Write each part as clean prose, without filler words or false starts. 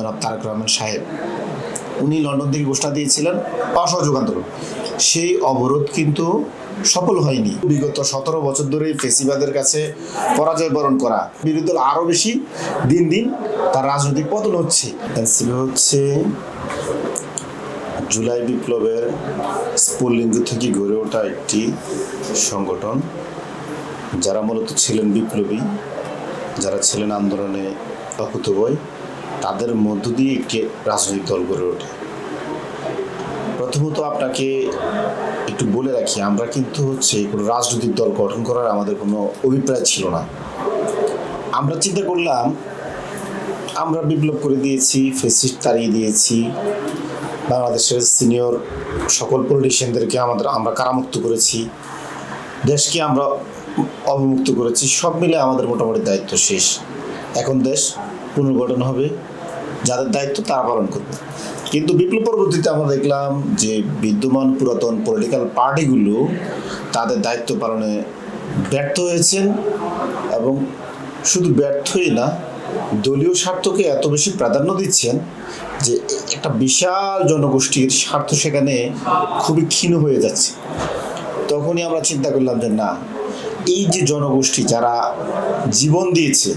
জনাব তারেক রহমান সাহেব, উনি লন্ডন থেকে ঘোষণা দিয়েছিলেন অসহযোগ আন্দোলন। সেই অবরোধ কিন্তু সফল হয়নি। বিগত 17 বছর ধরে ফেসিবাদের কাছে পরাজয় বরণ করা বিরোধী দল আরও বেশি দিন দিন তার রাজনৈতিক পতন হচ্ছে। এনসিপি হচ্ছে জুলাই বিপ্লবের স্ফুলিঙ্গ থেকে গড়ে ওঠা একটি সংগঠন, যারা মূলত ছিলেন বিপ্লবী, যারা ছিলেন আন্দোলনে অকুতোভয়, তাদের মধ্য দিয়ে একটি রাজনৈতিক দল গড়ে ওঠে। প্রথমত আপনাকে একটু বলে রাখি, আমরা কিন্তু কোনো রাজনৈতিক দল গঠন করার আমাদের কোনো অভিপ্রায় ছিল না। আমরা চিন্তা করলাম, আমরা বিপ্লব করে দিয়েছি, ফেসিস্ট তাড়িয়ে দিয়েছি, বাংলাদেশের সিনিয়র সকল পলিটিশিয়ানদেরকে আমরা কারামুক্ত করেছি, দেশকে আমরা অবমুক্ত করেছি, সব মিলে আমাদের মোটামুটি দায়িত্ব শেষ। এখন দেশ পুনর্গঠন হবে, যাদের দায়িত্ব তারা পালন করবে। কিন্তু বিপ্লব পরবর্তীতে আমরা দেখলাম যে বিদ্যমান পুরাতন পলিটিক্যাল পার্টিগুলো তাদের দায়িত্ব পালনে ব্যর্থ হয়েছেন, এবং শুধু ব্যর্থই না, দলীয় স্বার্থকে এত বেশি প্রাধান্য দিচ্ছেন যে একটা বিশাল জনগোষ্ঠীর স্বার্থ সেখানে খুবই ক্ষীণ হয়ে যাচ্ছে। তখনই আমরা চিন্তা করলাম যে না, এই যে জনগোষ্ঠী যারা জীবন দিয়েছে,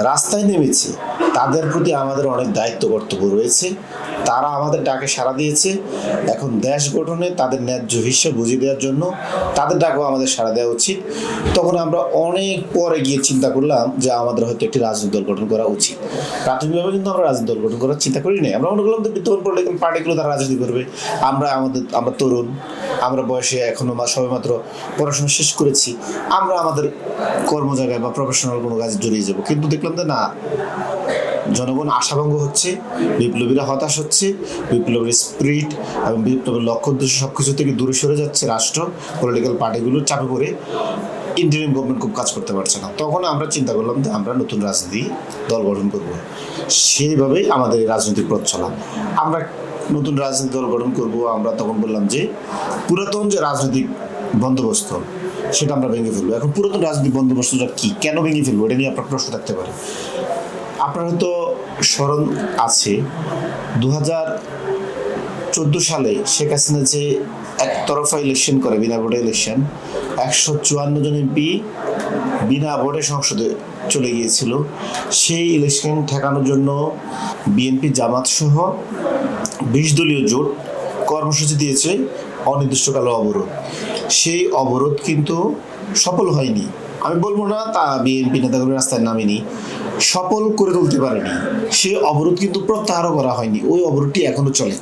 রাস্তায় নেমেছে, তাদের প্রতি আমাদের অনেক দায়িত্ব কর্তব্য রয়েছে। তারা আমাদের ডাকে সাড়া দিয়েছে, এখন দেশ গঠনে তাদের ন্যায্য হিস্যা বুঝিয়ে দেওয়ার জন্য তাদের ডাকেও আমাদের সাড়া দেওয়া উচিত। তখন আমরা অনেক পরে গিয়ে চিন্তা করলাম যে আমাদের হয়তো একটি রাজনৈতিক দল গঠন করা উচিত। প্রাথমিকভাবে কিন্তু আমরা রাজনৈতিক দল গঠন করার চিন্তা করি নাই। আমরা মনে করলাম যে বিদ্যমান পলিটিক্যাল পার্টিগুলো তারা রাজনীতি করবে, আমরা তরুণ, আমরা বয়সে এখনো সবেমাত্র পড়াশোনা শেষ করেছি, আমরা আমাদের কর্মজায়গায় বা প্রফেশনাল কোনো কাজে জড়িয়ে যাব। কিন্তু দেখলাম যে না, জনগণ আশাভঙ্গ হচ্ছে, বিপ্লবীরা হতাশ হচ্ছে, বিপ্লবীর স্পিরিট এবং বিপ্লবের লক্ষ্য উদ্দেশ্য সব কিছু থেকে দূরে সরে যাচ্ছে রাষ্ট্র, পলিটিক্যাল পার্টিগুলোর চাপে পড়ে ইন্টারিম গভর্নমেন্ট খুব কাজ করতে পারছে না। তখন আমরা চিন্তা করলাম যে আমরা নতুন রাজনীতি দল গঠন করব। সেইভাবেই আমাদের এই রাজনৈতিক পথ চলা। আমরা নতুন রাজনৈতিক দল গঠন করব। আমরা তখন বললাম যে পুরাতন যে রাজনৈতিক বন্দোবস্ত সেটা আমরা ভেঙে ফেলবো। এখন পুরাতন রাজনৈতিক বন্দোবস্তটা কি, কেন ভেঙে ফেলবো, এটা নিয়ে আপনার প্রশ্ন থাকতে পারে। আপনার হয়তো স্মরণ আছে 2014 সালে শেখ হাসিনা যে একতরফা ইলেকশন করে, বিনা ভোটে ইলেকশন, 154 জন এমপি বিনা ভোটে সংসদে চলে গিয়েছিল। সেই ইলেকশন ঠেকানোর জন্য বিএনপি জামাত সহ 20 দলীয় জোট কর্মসূচি দিয়েছে অনির্দিষ্টকাল অবরোধ। সেই অবরোধ কিন্তু সফল হয়নি। আমি বলবো না তা বিএনপি নেতাগুলো রাস্তায় নামেনি, সফল করে তুলতে পারেনি। সে অবরোধ কিন্তু প্রত্যাহারও করা হয়নি, ওই অবরোধটি এখনো চলে।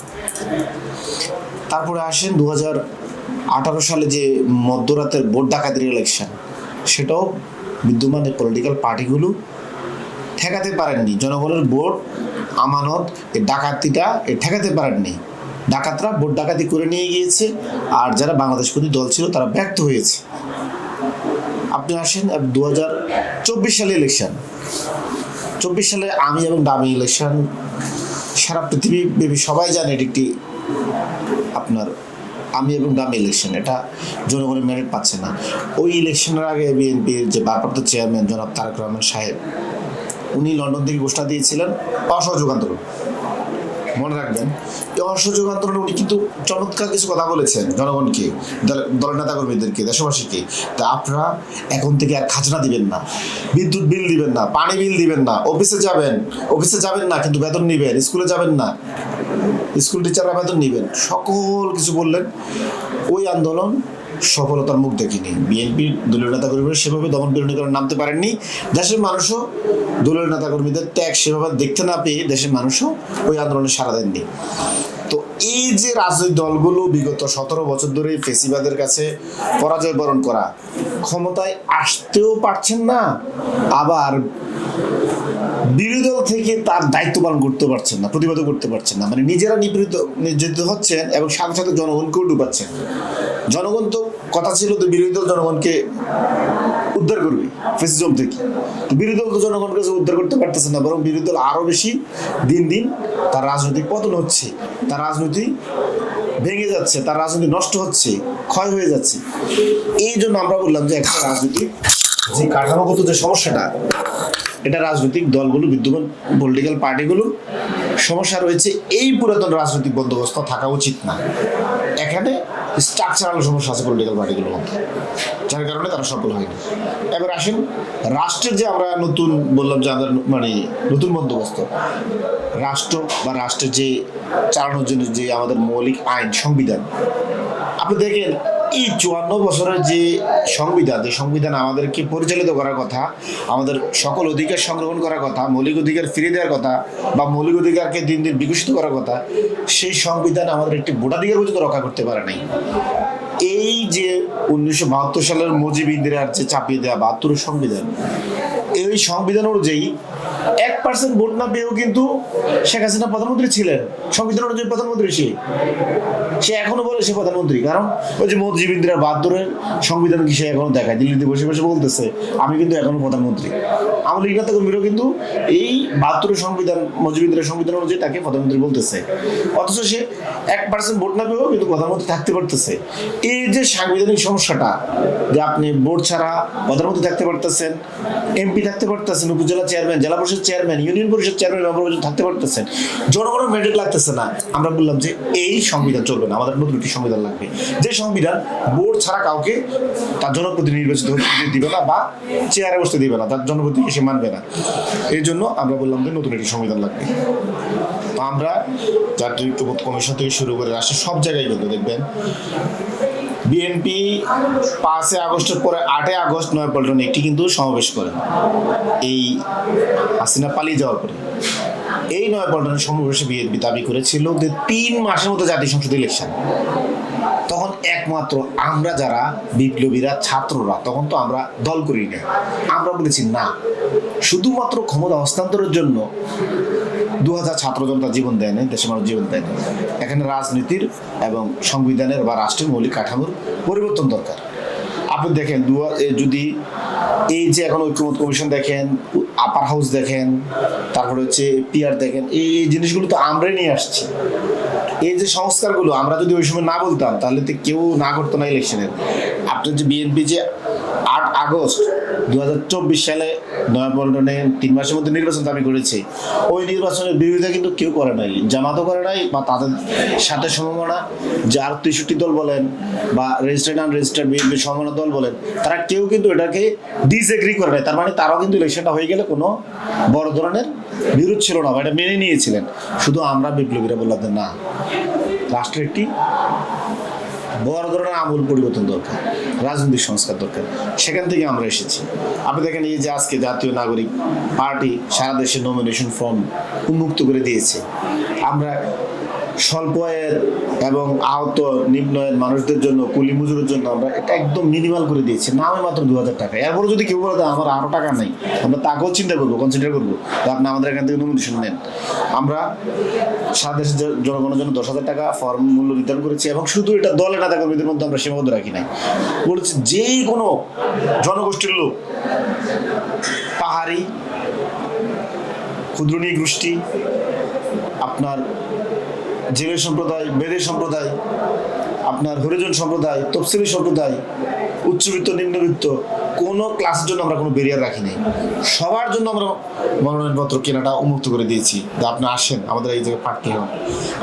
তারপরে আসেন 2018 সালে যে মধ্যরাতের ভোট ডাকাতির ইলেকশন, সেটাও বিদ্যমান পলিটিক্যাল পার্টিগুলো ঠেকাতে পারেননি। জনগণের ভোট আমানত, এই ডাকাতিটা ঠেকাতে পারেননি। ডাকাতরা ভোট ডাকাতি করে নিয়ে গিয়েছে, আর যারা বাংলাদেশপন্থী দল ছিল তারা ব্যর্থ হয়েছে। আপনি আসেন 2024 সালে ইলেকশন, 24 সালে আমি এবং ডামি ইলেকশন, সারা পৃথিবী সবাই জানে এটি একটি আপনার আমি এবং ডামি ইলেকশন, এটা জনগণের মেরিট পাচ্ছে না। ওই ইলেকশনের আগে বিএনপির যে ভারপ্রাপ্ত চেয়ারম্যান জনাব তারেক রহমান সাহেব, উনি লন্ডন থেকে ঘোষণা দিয়েছিলেন অসহযোগ আন্দোলন। মনে রাখবেন, এই অসহযোগ আন্দোলনে উনি কিন্তু চমৎকার কিছু কথা বলেছেন জনগণকে, দলের নেতাকর্মীদেরকে, দেশবাসীকে। তা আপনারা এখন থেকে আর খাজনা দিবেন না, বিদ্যুৎ বিল দিবেন না, পানি বিল দিবেন না, অফিসে যাবেন না কিন্তু বেতন নিবেন, স্কুলে যাবেন না, স্কুল টিচাররা বেতন নিবেন, সকল কিছু বললেন। ওই আন্দোলন সফলতার মুখ দেখেনি। বিএনপির দলীয় নেতাকর্মীরা সেভাবে দমন পীড়নের কারণে নামতে পারেননি। দেশের মানুষও দলীয় নেতাকর্মীদের ত্যাগ সেভাবে দেখতে না পেয়ে দেশের মানুষও ওই আন্দোলনে সাড়া দেননি। তো এই যে রাজনৈতিক দলগুলো বিগত 17 বছর ধরে ফেসিবাদের কাছে পরাজয় বরণ করা, ক্ষমতায় আসতেও পারছেন না, আবার বিরোধী দল থেকে তার দায়িত্ব পালন করতে পারছেন না, প্রতিবাদও করতে পারছেন না। মানে নিজেরা নির্যাতিত হচ্ছেন এবং সাথে সাথে জনগণকেও ডুবাচ্ছেন। জনগণ তো কথা ছিল যে বিরোধী দল জনগণকে উদ্ধার করবে ফেসিজম থেকে, তো বিরোধী দল তো জনগণকে উদ্ধার করতে পারতেছে না, বরং বিরোধী দল আরো বেশি দিন দিন তার রাজনৈতিক পতন হচ্ছে, তার রাজনীতি ভেঙে যাচ্ছে, তার রাজনীতি নষ্ট হচ্ছে, ক্ষয় হয়ে যাচ্ছে। এই জন্য আমরা বললাম যে একটা রাজনীতি যে কাঠামোগত যে সমস্যাটা, এটা রাজনৈতিক দলগুলো, বিদ্যমান পলিটিক্যাল পার্টিগুলোর সমস্যা রয়েছে। এই পুরাতন রাজনৈতিক বন্দোবস্ত থাকা উচিত না। এখানে স্ট্রাকচারাল সমস্যা আছে পলিটিক্যাল পার্টিগুলোর মধ্যে, যার কারণে তারা সফল হয়নি। এবার আসেন রাষ্ট্রের যে আমরা নতুন বললাম যে আমাদের মানে নতুন বন্দোবস্ত, রাষ্ট্র বা রাষ্ট্রের যে চালানোর জন্য যে আমাদের মৌলিক আইন সংবিধান, আপনি দেখেন এই 54 বছরের যে সংবিধান আমাদেরকে পরিচালিত করার কথা, আমাদের সকল অধিকার সংরক্ষণ করার কথা, মৌলিক অধিকার ফিরে দেওয়ার কথা বা মৌলিক অধিকারকে দিন দিন বিকশিত করার কথা, সেই সংবিধান আমাদের একটি ভোটাধিকার পর্যন্ত রক্ষা করতে পারে নাই। এই যে 1972 সালের মুজিব ইন্দিরার যে চাপিয়ে দেওয়া 72 সংবিধান, এই সংবিধান অনুযায়ী 1% ভোট না পেয়েও কিন্তু শেখ হাসিনা প্রধানমন্ত্রী ছিলেন। সংবিধান অনুযায়ী প্রধানমন্ত্রী সে এখনো বলে সে প্রধানমন্ত্রী, কারণ ওই যে মুজিব ইন্দিরার 72 সংবিধান কি সে এখনো দেখায়, দিল্লিতে বসে বসে বলতেছে আমি কিন্তু এখনো প্রধানমন্ত্রী। আমাদের নেতা কর্মীরাও কিন্তু এই 72 সংবিধান, মুজিব ইন্দিরার সংবিধান অনুযায়ী তাকে প্রধানমন্ত্রী বলতেছে, অথচ সে 1% ভোট না পেয়েও কিন্তু প্রধানমন্ত্রী থাকতে পারতেছে। এই যে সাংবিধানিক সমস্যাটা, যে আপনি ভোট ছাড়া প্রধানমন্ত্রী থাকতে পারতেছেন, এমপি থাকতে পারতেছেন, উপজেলা চেয়ারম্যান, জেলা পরিষদ চেয়ারম্যান, ইউনিয়ন পরিষদ চেয়ারম্যান, মেম্বার পর্যন্ত থাকতে পারতেছেন, জনগণের ম্যান্ডেট লাগতেছে না। আমরা বললাম যে এই সংবিধান চলবে না, আমাদের নতুন একটি সংবিধান লাগবে, যে সংবিধান ভোট ছাড়া কাউকে তার জনপ্রতিনিধি নির্বাচিত দিবে না বা চেয়ারে বসতে দিবে না, তার জনপ্রতিনিধি সে মানবে না। এই জন্য আমরা বললাম যে নতুন একটি সংবিধান লাগবে। তো আমরা জাতীয় ঐক্যমত্য কমিশন থেকে শুরু করে রাষ্ট্রের সব জায়গায় কিন্তু দেখবেন বিএনপি 5 আগস্টের পরে 8 আগস্ট নয়াপল্টনে একটি কিন্তু সমাবেশ করে, এই হাসিনা পালিয়ে যাওয়ার পরে। এই নয়াপল্টনের সমাবেশে বিএনপি দাবি করেছিল যে 3 মাসের মধ্যে জাতীয় সংসদ ইলেকশন। তখন একমাত্র আমরা যারা বিপ্লবীরা, ছাত্ররা, তখন তো আমরা দল করি না, আমরা বলেছি না, শুধুমাত্র ক্ষমতা হস্তান্তরের জন্য 2000 ছাত্র জনতা জীবন দেয় না, দেশের মানুষ জীবন দেয় না। এখানে রাজনীতির এবং সংবিধানের বা রাষ্ট্রের মৌলিক কাঠামোর পরিবর্তন দরকার। আপনি দেখেন যদি এই যে এখন ঐক্যমত্য কমিশন দেখেন, আপার হাউস দেখেন, তারপরে হচ্ছে পিআর দেখেন, এই জিনিসগুলো তো আমরাই নিয়ে আসছি। এই যে সংস্কারগুলো আমরা যদি ওই সময় না বলতাম তাহলে তো কেউ না করতো না ইলেকশনের। আপনার যে বিএনপি যে 8 আগস্ট 2024 সালে নয়াপল্টনে 3 মাসের মধ্যে নির্বাচন দাবি করেছে, ওই নির্বাচনের বিরোধিতা কিন্তু কেউ করে নাই, জামাতও করে নাই, বা তাদের সাথে সমমনা যে আর 63 দল বলেন বা রেজিস্টার্ড আনরেজিস্টার্ড বিএনপি সমমনা দল বলেন, তারা কেউ কিন্তু এটাকে ডিসএগ্রি করে নাই। তার মানে তারাও কিন্তু ইলেকশনটা হয়ে গেলে কোনো বড় ধরনের বিরোধ ছিল না, বা এটা মেনে নিয়েছিলেন। শুধু আমরা বিপ্লবীরা বললাম যে না, রাষ্ট্রের একটি বড় ধরনের আমূল পরিবর্তন দরকার, রাজনৈতিক সংস্কার দরকার। সেখান থেকে আমরা এসেছি। আপনি দেখেন এই যে আজকে জাতীয় নাগরিক পার্টি সারা দেশে নমিনেশন ফর্ম উন্মুক্ত করে দিয়েছে। আমরা স্বল্প আয়ের এবং আহত নিম্ন আয়ের মানুষদের জন্য, কুলি মজুরের জন্য আমরা এটা একদম মিনিমাল করে দিয়েছি, নামে মাত্র 2000 টাকা। এরপরে যদি কেউ বলে আমার আরো টাকা নেই, আমরা তাকেও চিন্তা করবো, কনসিডার করবো, আপনি আমাদের এখান থেকে নমিনেশন নেন। আমরা সারা দেশের জনগণের জন্য 10,000 টাকা ফর্ম মূল্য নির্ধারণ করেছি, এবং শুধু এটা দলে নেতা কর্মীদের মধ্যে আমরা সীমাবদ্ধ রাখি নাই। বলেছি যে কোনো জনগোষ্ঠীর লোক, পাহাড়ি, ক্ষুদ্র নৃগোষ্ঠী, আপনার জেলে সম্প্রদায়, বেদে সম্প্রদায়, আপনার হরিজন সম্প্রদায়, তফসিলি সম্প্রদায়, উচ্চবিত্ত, নিম্নবিত্ত, কোনো ক্লাসের জন্য আমরা কোনো ব্যারিয়ার রাখি নাই। সবার জন্য আমরা মনোনয়নপত্র কেনাটা উন্মুক্ত করে দিয়েছি, যে আপনি আসেন, আমাদের এই জায়গায় প্রার্থী হন,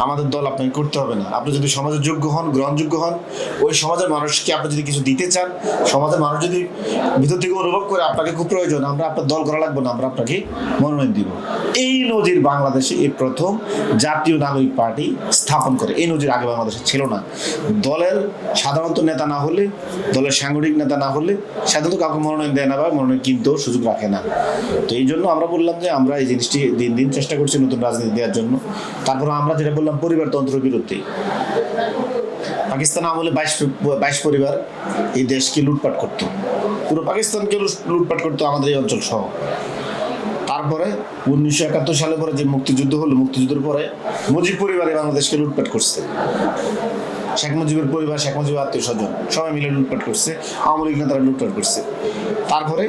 আমাদের দল আপনাকে করতে হবে না। আপনি যদি সমাজের যোগ্য হন, গ্রহণযোগ্য হন, ওই সমাজের মানুষকে আপনি যদি কিছু দিতে চান, সমাজের মানুষ যদি ভিতর থেকে অনুভব করে আপনাকে খুব প্রয়োজন, আমরা আপনার দল করা লাগবে না, আমরা আপনাকে মনোনয়ন দিব। এই নজির বাংলাদেশে এই প্রথম জাতীয় নাগরিক পার্টি স্থাপন করে। এই নজির আগে বাংলাদেশে ছিল না। দলের সাধারণত নেতা না হলে, দলের সাংগঠনিক নেতা না হলে সাধারণত কাউকে মনোনয়ন দেয় না বা মনোনয়ন কিনতেও সুযোগ রাখে না। তো এই জন্য আমরা বললাম যে আমরা এই জিনিসটি দিন দিন চেষ্টা করছি নতুন রাজনীতি দেওয়ার জন্য। তারপর আমরা যেটা বললাম পরিবারতন্ত্রের বিরুদ্ধে, পাকিস্তান আমলে 22 পরিবার এই দেশকে লুটপাট করতো, পুরো পাকিস্তানকে লুটপাট করতো, আমাদের এই অঞ্চল সহ। তারপরে 1971 সালে পরে যে মুক্তিযুদ্ধ হলো, মুক্তিযুদ্ধের পরে মুজিব পরিবারে বাংলাদেশকে লুটপাট করছে। শেখ মুজিবের পরিবার, শেখ মুজিবের আত্মীয় স্বজন সবাই মিলে লুটপাট করছে, আওয়ামী লীগ নেতারা লুটপাট করছে। তারপরে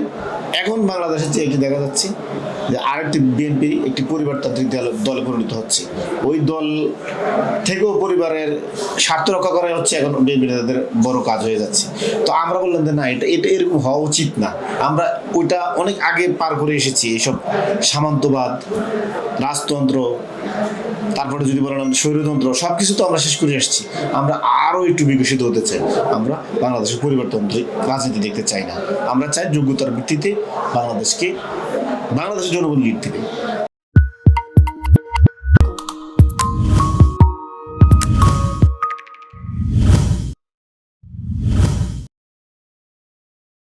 এখন বাংলাদেশের যে একটি দেখা যাচ্ছে যে আরেকটি বিএনপি একটি পরিবারতান্ত্রিক দলে পরিণত হচ্ছে। ওই দল থেকেও পরিবারের স্বার্থ রক্ষা করা হচ্ছে এখন বিএনপি নেতাদের বড় কাজ হয়ে যাচ্ছে। তো আমরা বললাম যে না, এটা এটা এরকম হওয়া উচিত না। আমরা ওইটা অনেক আগে পার করে এসেছি, এইসব সামন্তবাদ, রাজতন্ত্র, তারপরে যদি বলেন স্বৈরতন্ত্র, সব কিছু তো আমরা শেষ করে এসেছি। আমরা আরও একটু বিকশিত হতে চাই। আমরা বাংলাদেশের পরিবারতান্ত্রিক রাজনীতি দেখতে চাই না। আমরা চাই যোগ্যতার ভিত্তিতে বাংলাদেশের জনগণ লিড দিবে।